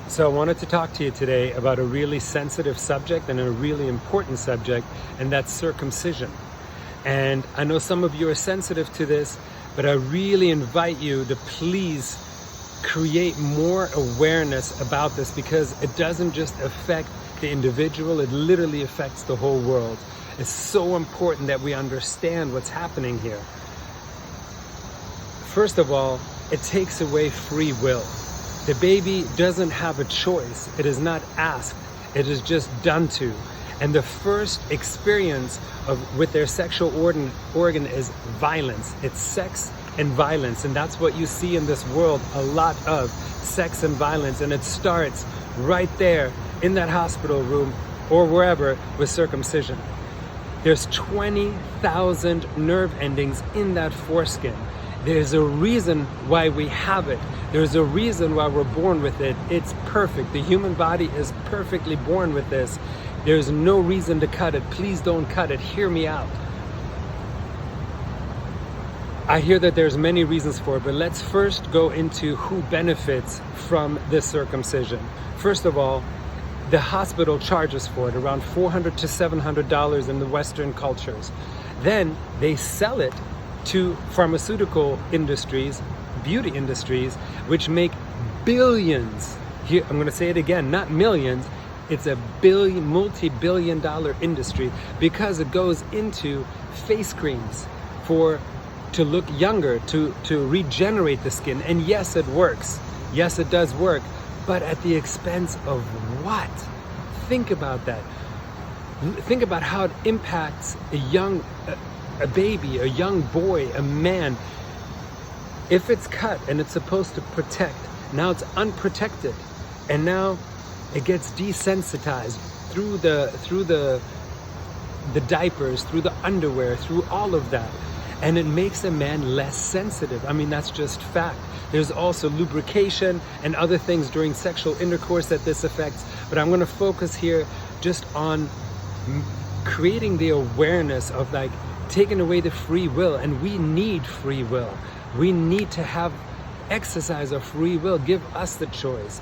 So I wanted to talk to you today about a really sensitive subject and a really important subject, and that's circumcision. And I know some of you are sensitive to this, but I really invite you to please create more awareness about this, because it doesn't just affect the individual, it literally affects the whole world. It's so important that we understand what's happening here. First of all, it takes away free will. The baby doesn't have a choice. It is not asked. It is just done to. And the first experience with their sexual organ is violence. It's sex and violence. And that's what you see in this world, a lot of sex and violence. And it starts right there in that hospital room or wherever with circumcision. There's 20,000 nerve endings in that foreskin. There's a reason why we have it. There's a reason why we're born with it. It's perfect. The human body is perfectly born with this. There's no reason to cut it. Please don't cut it. Hear me out. I hear that there's many reasons for it, but let's first go into who benefits from this circumcision. First of all, the hospital charges for it around $400 to $700 in the Western cultures. Then they sell it to pharmaceutical industries, beauty industries, which make billions. Here, I'm going to say it again, not millions. It's a multi-billion dollar industry, because it goes into face creams to look younger, to regenerate the skin. And yes, it works. Yes, it does work. But at the expense of what? Think about that. Think about how it impacts a baby, a young boy, a man. If it's cut and it's supposed to protect, now it's unprotected, and now it gets desensitized through the diapers, through the underwear, through all of that, and it makes a man less sensitive. I mean, that's just fact. There's also lubrication and other things during sexual intercourse that this affects, but I'm going to focus here just on creating the awareness of taking away the free will. And we need free will. We need to have exercise of free will. Give us the choice.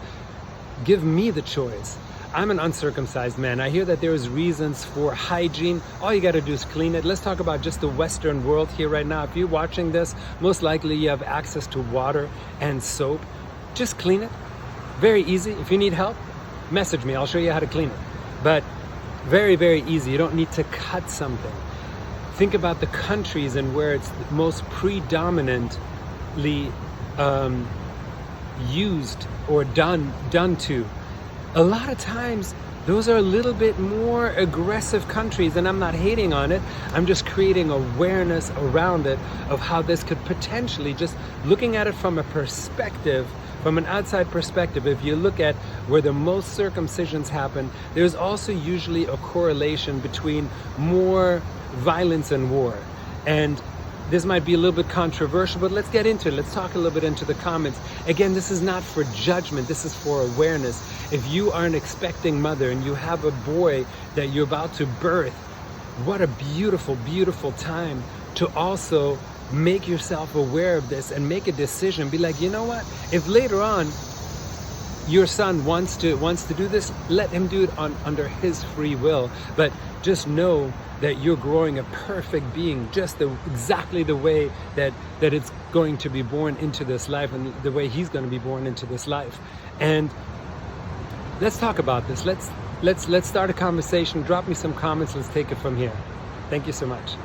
Give me the choice. I'm an uncircumcised man. I hear that there's reasons for hygiene. All you got to do is clean it. Let's talk about just the Western world here right now. If you're watching this, most likely you have access to water and soap. Just clean it. Very easy. If you need help, message me. I'll show you how to clean it. But very, very easy. You don't need to cut something. Think about the countries and where it's most predominantly used or done to. A lot of times, those are a little bit more aggressive countries, and I'm not hating on it. I'm just creating awareness around it of how this could potentially, just looking at it from a perspective, from an outside perspective. If you look at where the most circumcisions happen, there's also usually a correlation between more violence and war. And this might be a little bit controversial, but let's get into it. Let's talk a little bit into the comments. Again, this is not for judgment. This is for awareness. If you are an expecting mother and you have a boy that you're about to birth, what a beautiful, beautiful time to also make yourself aware of this and make a decision. Be like, you know what? If later on your son wants to do this, let him do it under his free will. But just know that you're growing a perfect being, just exactly the way that it's going to be born into this life, and the way he's going to be born into this life. And let's talk about this. Let's start a conversation. Drop me some comments. Let's take it from here. Thank you so much.